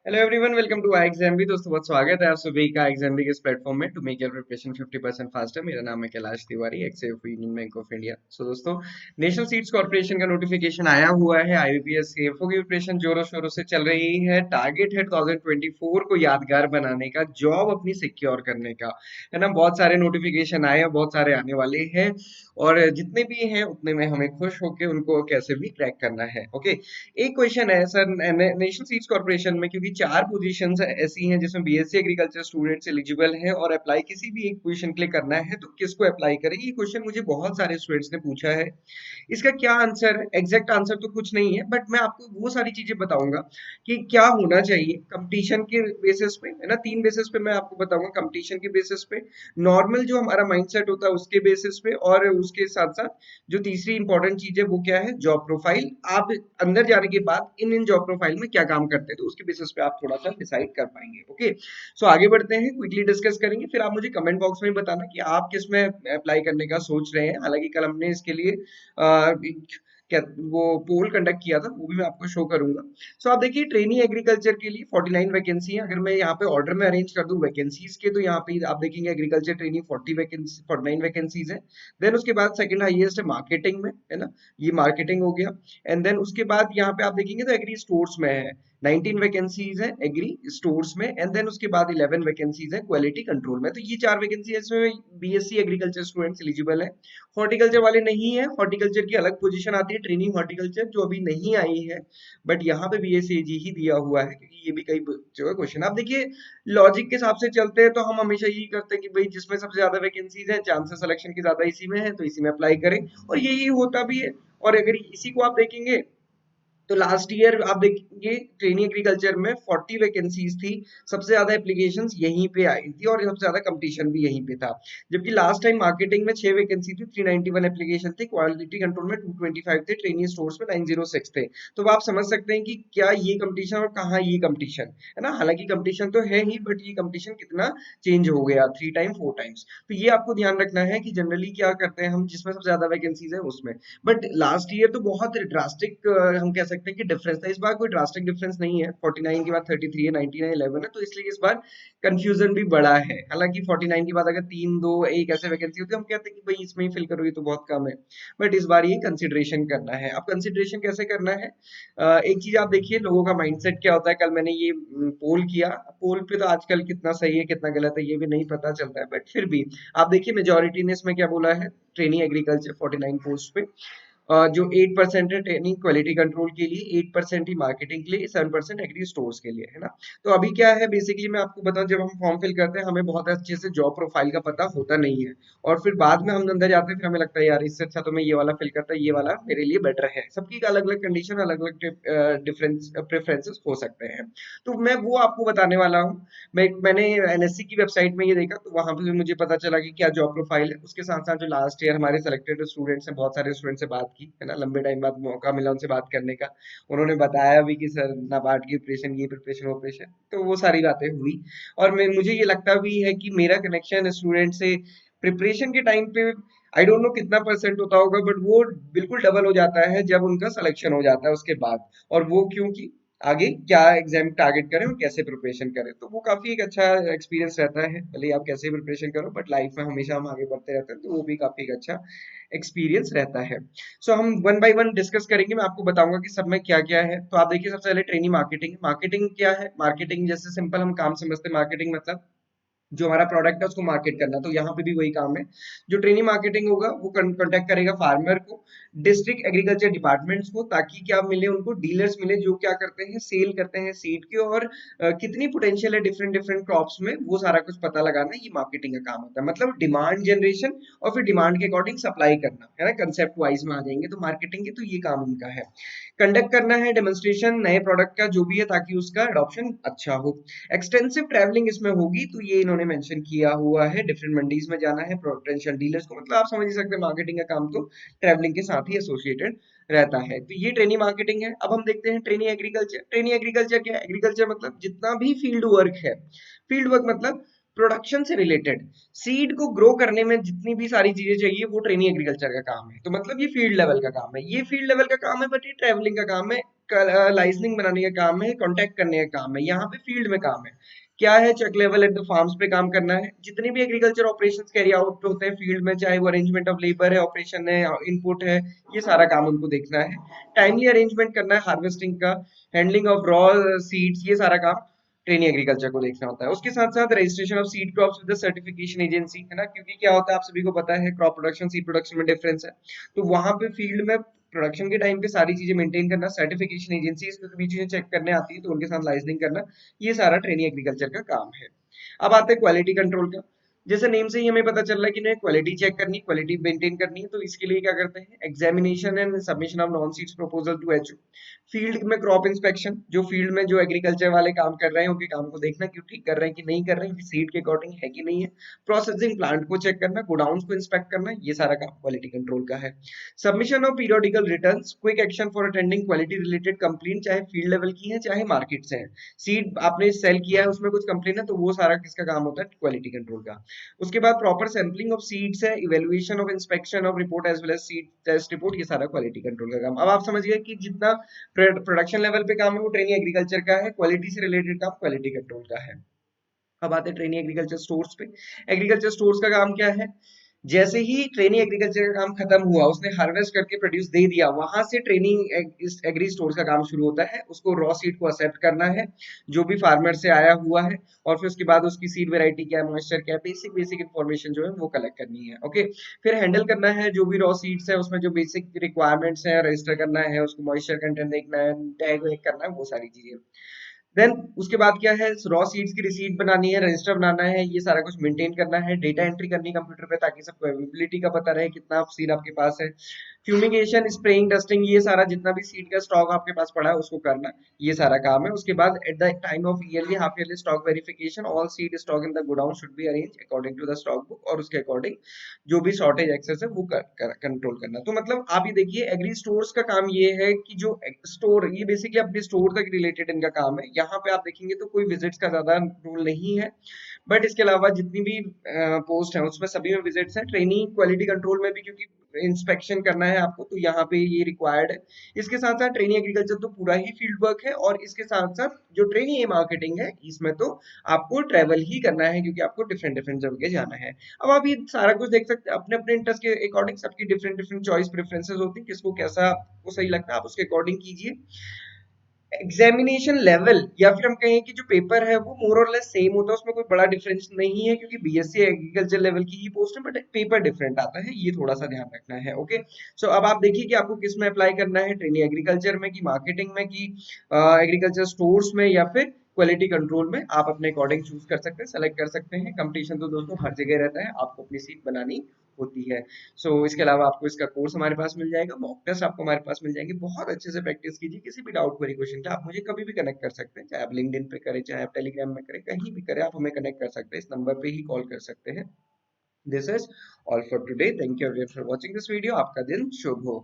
Hello everyone, welcome to I exam भी। दोस्तों बहुत स्वागत है आप सभी का एग्जाम भी के इस प्लेटफॉर्म में to make your preparation 50% faster. मेरा नाम है Kailash Tiwari, ex Union Bank of India. So दोस्तों, नेशनल सीड्स कॉर्पोरेशन का नोटिफिकेशन आया हुआ है। आईबीपीएस सीएफओ की प्रिपरेशन जोरों शोरों से चल रही है। टारगेट है 2024 को यादगार बनाने का, जॉब अपनी सिक्योर करने का, है ना। बहुत सारे नोटिफिकेशन आए हैं, बहुत सारे आने वाले हैं, और जितने भी हैं उतने में हमें खुश होकर उनको कैसे भी क्रैक करना है। ओके, एक क्वेश्चन है सर, नेशनल सीड्स कॉर्पोरेशन में क्योंकि 4 पोजीशंस ऐसी हैं जिसमें बीएससी एग्रीकल्चर स्टूडेंट्स एलिजिबल हैं और अप्लाई किसी भी एक पोजीशन के लिए करना है, तो किसको अप्लाई करें? ये क्वेश्चन मुझे बहुत सारे स्टूडेंट्स ने पूछा है। इसका क्या आंसर है? एग्जैक्ट आंसर तो कुछ नहीं है, बट मैं आपको वो सारी चीजें बताऊंगा कि क्या होना चाहिए कंपटीशन के बेसिस पे, है ना। 3 बेसिस पे मैं आपको बताऊंगा, कंपटीशन के बेसिस पे, नॉर्मल जो हमारा माइंडसेट होता है उसके बेसिस पे, और उसके साथ साथ जो तीसरी इंपॉर्टेंट चीज है वो क्या है? Job profile. आप अंदर जाने के बाद इन इन जॉब प्रोफाइल में क्या काम करते हैं, तो उसके बेसिस पे आप थोड़ा सा डिसाइड कर पाएंगे। ओके, सो आगे बढ़ते हैं, क्विकली डिस्कस करेंगे, फिर आप मुझे कमेंट बॉक्स में बताना कि आप किस में अप्लाई करने का सोच रहे हैं। हालांकि कल हमने इसके लिए क्या वो पोल कंडक्ट किया था, वो भी मैं आपको शो करूंगा। सो आप देखिए, ट्रेनी एग्रीकल्चर के लिए 49 वैकेंसी है। अगर मैं यहाँ पे ऑर्डर में अरेंज कर दूं वैकेंसीज के, तो यहाँ पे आप देखेंगे एग्रीकल्चर ट्रेनी 49 वैकेंसीज है। देन उसके बाद सेकंड हाईएस्ट है मार्केटिंग में, है ना। ये मार्केटिंग हो गया। एंड देन उसके बाद यहाँ पे आप देखेंगे तो एग्री स्टोर्स में है 19 वैकेंसीज है एग्री स्टोर्स में। एंड देन उसके बाद 11 वैकेंसीज है क्वालिटी कंट्रोल में। तो ये 4 वैकेंसी है, इसमें बीएससी एग्रीकल्चर स्टूडेंट्स एलिजिबल है। हॉर्टिकल्चर वाले नहीं है, हॉर्टिकल्चर की अलग पोजीशन आती है, ट्रेनिंग हॉर्टिकल्चर, जो अभी नहीं आई है, बट यहाँ पे बीएससी ही दिया हुआ है, क्योंकि ये भी कई जो है क्वेश्चन। आप देखिए, लॉजिक के हिसाब से चलते हैं तो हम हमेशा यही करते हैं कि भाई जिसमें सबसे ज्यादा वैकेंसीज है, चांसेस सिलेक्शन की ज्यादा इसी में है, तो इसी में अप्लाई करें, और यही होता भी है। और अगर इसी को आप देखेंगे तो लास्ट ईयर आप देखिए ट्रेनी एग्रीकल्चर में 40 वैकेंसीज थी, सबसे ज्यादा एप्लीकेशंस यहीं पे आई थी और सबसे ज्यादा कंपटीशन भी यहीं पे था। जबकि लास्ट टाइम मार्केटिंग में 6 वैकेंसी थी, 391 एप्लीकेशन थे, क्वालिटी कंट्रोल में 225 थे, ट्रेनी स्टोर्स में 906 थे। तो आप समझ सकते हैं कि क्या ये कंपटीशन और कहाँ ये कंपटीशन, है ना। हालांकि कंपटीशन तो है ही, बट ये कंपटीशन कितना चेंज हो गया, 3 टाइम 4 टाइम्स। तो ये आपको ध्यान रखना है कि जनरली क्या करते हैं हम, जिसमें सबसे ज्यादा वैकेंसीज है उसमें। बट लास्ट ईयर तो बहुत ड्रास्टिक हम कह सकते हैं कि डिफरेंस था। इस बार कोई ड्रास्टिक डिफरेंस नहीं है, 49 के बाद 33 है, 99 11 है, तो इसलिए इस बार कंफ्यूजन भी बड़ा है। हालांकि 49 के बाद अगर 3 2 1 ऐसे वैकेंसी होती है, हम कहते हैं कि भाई इसमें ही फिल करो, ये तो बहुत कम है। बट इस बार ये कंसिडरेशन करना है। अब कंसिडरेशन कैसे करना है? एक चीज आप देखिए, लोगों का माइंडसेट क्या होता है। कल मैंने ये पोल किया, पोल पे तो आजकल कितना सही है कितना गलत है ये भी नहीं पता चलता है, बट फिर भी आप देखिए मेजोरिटी ने इसमें क्या बोला है। ट्रेनिंग एग्रीकल्चर 49 पोस्ट पे जो 8% है ट्रेनिंग क्वालिटी कंट्रोल के लिए, 8% ही मार्केटिंग के लिए, 7% एग्री स्टोर्स के लिए, है ना। तो अभी क्या है, बेसिकली मैं आपको बताऊं, जब हम फॉर्म फिल करते हैं हमें बहुत अच्छे से जॉब प्रोफाइल का पता होता नहीं है, और फिर बाद में हम अंदर जाते हैं, फिर हमें लगता है यार इससे अच्छा तो मैं ये वाला फिल करता, ये वाला मेरे लिए बेटर है। सबकी अलग अलग कंडीशन, अलग अलग डिफरेंस प्रेफरेंसेस हो सकते हैं। तो मैं वो आपको बताने वाला हूँ। मैंने एनएससी की वेबसाइट में ये देखा, तो वहां पे भी मुझे पता चला कि क्या जॉब प्रोफाइल है। उसके साथ साथ जो लास्ट ईयर हमारे सेलेक्टेड स्टूडेंट्स हैं, बहुत सारे स्टूडेंट से बात की, है ना, लंबे टाइम बाद मौका मिला उनसे बात करने का। उन्होंने बताया भी कि सर नाबार्ड की प्रिपरेशन, ये प्रिपरेशन वो प्रिपरेशन, तो वो सारी बातें हुई। और मुझे ये लगता भी है कि मेरा कनेक्शन स्टूडेंट से प्रिपरेशन के टाइम पे, आई डोंट नो कितना परसेंट होता होगा, बट वो बिल्कुल डबल हो जाता है जब उनका सिलेक्शन हो जाता है उसके बाद। और वो क्योंकि आगे क्या एग्जाम टारगेट करें और कैसे प्रिपरेशन करें, तो वो काफी एक अच्छा एक्सपीरियंस रहता है। भले ही आप कैसे प्रिपरेशन करो, बट लाइफ में हमेशा हम आगे बढ़ते रहते हैं, तो वो भी काफी एक अच्छा एक्सपीरियंस रहता है। सो हम वन बाय वन डिस्कस करेंगे, मैं आपको बताऊंगा कि सब में क्या क्या है। तो आप देखिए, सबसे पहले ट्रेनिंग मार्केटिंग। मार्केटिंग क्या है? मार्केटिंग जैसे सिंपल हम काम समझते हैं, मार्केटिंग मतलब जो हमारा प्रोडक्ट है उसको मार्केट करना। तो यहाँ पे भी वही काम है। जो ट्रेनिंग मार्केटिंग होगा वो कांटेक्ट करेगा फार्मर को, डिस्ट्रिक्ट एग्रीकल्चर डिपार्टमेंट्स को, ताकि क्या मिले उनको, डीलर्स मिले जो क्या करते हैं, सेल करते हैं सीड की, और कितनी पोटेंशियल है डिफरेंट डिफरेंट क्रॉप्स में, वो सारा कुछ पता लगाना ये मार्केटिंग का काम होता है। मतलब डिमांड जनरेशन और फिर डिमांड के अकॉर्डिंग सप्लाई करना, है ना। कंसेप्ट वाइज में आ जाएंगे तो मार्केटिंग के, तो ये काम उनका है। कंडक्ट करना है डेमोन्स्ट्रेशन नए प्रोडक्ट का जो भी है, ताकि उसका अडॉप्शन अच्छा हो। एक्सटेंसिव ट्रैवलिंग इसमें होगी, तो ये इन्होंने मेंशन किया हुआ है। डिफरेंट मंडीज में जाना है, पोटेंशियल डीलर्स को, मतलब आप समझ ही सकते हैं मार्केटिंग का काम तो ट्रैवलिंग के साथ ही एसोसिएटेड रहता है। तो ये ट्रेनिंग मार्केटिंग है। अब हम देखते हैं ट्रेनिंग एग्रीकल्चर। ट्रेनिंग एग्रीकल्चर क्या है? एग्रीकल्चर मतलब जितना भी फील्ड वर्क है, फील्ड वर्क मतलब प्रोडक्शन से रिलेटेड, सीड को ग्रो करने में जितनी भी सारी चीजें चाहिए, वो ट्रेनिंग एग्रीकल्चर का काम है। तो मतलब ये फील्ड लेवल का काम है, ये फील्ड लेवल का काम है, बट ये ट्रैवलिंग का काम है। लाइसनिंग बनाने का काम है, कांटेक्ट करने का काम है, यहाँ पे फील्ड में काम है। क्या है, check level at the farms पे काम करना है। जितने भी एग्रीकल्चर ऑपरेशंस कैरी आउट होते हैं फील्ड में, चाहे वो अरेंजमेंट ऑफ लेबर है, ऑपरेशन है, इनपुट है, ये सारा काम उनको देखना है। टाइमली अरेंजमेंट करना है हार्वेस्टिंग का, हैंडलिंग ऑफ रॉ सीड्स, ये सारा काम ट्रेनी एग्रीकल्चर को देखना होता है। उसके साथ साथ registration of seed crops with the certification agency, है ना, क्योंकि क्या होता है आप सभी को पता है, क्रॉप प्रोडक्शन सीड प्रोडक्शन में डिफरेंस है। तो वहां पे फील्ड में प्रोडक्शन के टाइम पे सारी चीजें मेंटेन करना, सर्टिफिकेशन एजेंसी इसमें भी चीजें चेक करने आती है तो उनके साथ लाइजनिंग करना, ये सारा ट्रेनी एग्रीकल्चर का काम है। अब आते हैं क्वालिटी कंट्रोल का। जैसे नेम से ही हमें पता चल रहा है कि इन्हें क्वालिटी चेक करनी, क्वालिटी मेंटेन करनी है, तो इसके लिए क्या करते हैं, examination and submission of non seeds proposal to HO. Field में क्रॉप इंस्पेक्शन, जो फील्ड में जो एग्रीकल्चर वाले काम कर रहे हैं उनके काम को देखना, क्यों ठीक कर रहे हैं कि नहीं कर रहे हैं, सीड के अकॉर्डिंग है कि नहीं है। प्रोसेसिंग प्लांट को चेक करना, गोडाउन को इंस्पेक्ट करना, ये सारा काम क्वालिटी कंट्रोल का है। Submission of periodical returns, quick action for attending quality related complaint, चाहे फील्ड लेवल की है चाहे मार्केट से है। सीड आपने सेल किया है उसमें कुछ कंप्लेन है तो वो सारा किसका काम होता है, क्वालिटी कंट्रोल का। उसके बाद प्रॉपर सैंपलिंग ऑफ सीड्स है, evaluation of inspection of report as well as seed test report, ये सारा क्वालिटी कंट्रोल का काम। अब आप समझिए कि जितना प्रोडक्शन लेवल पे काम है वो ट्रेनिंग एग्रीकल्चर का है, क्वालिटी से रिलेटेड काम क्वालिटी कंट्रोल का है। अब आते हैं ट्रेनिंग एग्रीकल्चर स्टोर्स पे। एग्रीकल्चर स्टोर्स का काम क्या है, जैसे ही ट्रेनिंग एग्रीकल्चर का काम खत्म हुआ, उसने हार्वेस्ट करके प्रोड्यूस दे दिया, वहां से ट्रेनिंग एग्री स्टोर्स का काम शुरू होता है। उसको रॉ सीड को एक्सेप्ट करना है जो भी फार्मर से आया हुआ है, और फिर उसके बाद उसकी सीड वेराइटी क्या है, मॉइस्चर क्या है, बेसिक बेसिक इन्फॉर्मेशन जो है वो कलेक्ट करनी है। ओके, फिर हैंडल करना है जो भी रॉ सीड्स है उसमें जो बेसिक रिक्वायरमेंट्स है, रजिस्टर करना है, उसको मॉइस्चर कंटेंट देखना है, टैग वैग करना है, वो सारी चीजें। देन उसके बाद क्या है, रॉ सीड्स की रिसीट बनानी है, रजिस्टर बनाना है, ये सारा कुछ मेंटेन करना है, डेटा एंट्री करनी है कंप्यूटर पे ताकि सबको अवेलेबिलिटी का पता रहे कितना सीड आपके पास है। फ्यूमिगेशन, स्प्रेइंग, डस्टिंग, ये सारा जितना भी सीड का स्टॉक आपके पास पड़ा है उसको करना, ये सारा काम है। उसके बाद at the time of early half early stock verification, all seed stock in the godown should be arrange according to the stock book, और उसके अकॉर्डिंग जो भी शॉर्टेज एक्सेस है वो कंट्रोल करना। तो मतलब आप ये देखिए, एग्री स्टोर्स का काम ये है कि जो स्टोर, ये बेसिकली अपने स्टोर तक रिलेटेड इनका काम है। यहाँ पे आप देखेंगे तो कोई विजिट्स का ज्यादा रूल नहीं है, बट इसके अलावा जितनी भी पोस्ट है उसमें सभी में विजिट्स हैं। ट्रेनिंग क्वालिटी कंट्रोल में भी क्योंकि इंस्पेक्शन करना है आपको, तो यहाँ पे ये रिक्वायर्ड है। इसके साथ साथ ट्रेनिंग एग्रीकल्चर तो पूरा ही फील्ड वर्क है, और इसके साथ साथ जो ट्रेनिंग मार्केटिंग है इसमें तो आपको ट्रेवल ही करना है, क्योंकि आपको डिफरेंट डिफरेंट जगह जाना है। अब आप ये सारा कुछ देख सकते हैं, अपने अपने इंटरेस्ट के अकॉर्डिंग सबकी डिफरेंट डिफरेंट चॉइस प्रेफरेंसेस होती है, किसको कैसा वो सही लगता है आप उसके अकॉर्डिंग कीजिए। एग्जामिनेशन लेवल या फिर हम कहें कि जो पेपर है वो मोर और लेस सेम होता है, उसमें कोई बड़ा डिफरेंस नहीं है, क्योंकि बीएससी एग्रीकल्चर लेवल की ही पोस्ट है, बट पेपर डिफरेंट आता है, ये थोड़ा सा ध्यान रखना है। ओके, सो अब आप देखिए कि आपको किस में अप्लाई करना है, ट्रेनिंग एग्रीकल्चर में कि मार्केटिंग में कि एग्रीकल्चर स्टोर्स में या फिर क्वालिटी कंट्रोल में, आप अपने अकॉर्डिंग चूज कर सकते हैं, सेलेक्ट कर सकते हैं। कंपटीशन तो दोस्तों हर जगह रहता है, आपको अपनी सीट बनानी होती है। सो इसके अलावा आपको इसका कोर्स हमारे पास मिल जाएगा, मॉक टेस्ट आपको हमारे पास मिल जाएंगे। बहुत अच्छे से प्रैक्टिस कीजिए, किसी भी डाउट क्वेरी क्वेश्चन का आप मुझे कभी भी कनेक्ट कर सकते हैं, चाहे आप लिंक्डइन पे करें, चाहे आप टेलीग्राम में करें, कहीं भी करें आप हमें कनेक्ट कर सकते हैं, इस नंबर पे ही कॉल कर सकते हैं। This is all for today, thank you for watching this video, आपका दिन शुभ हो।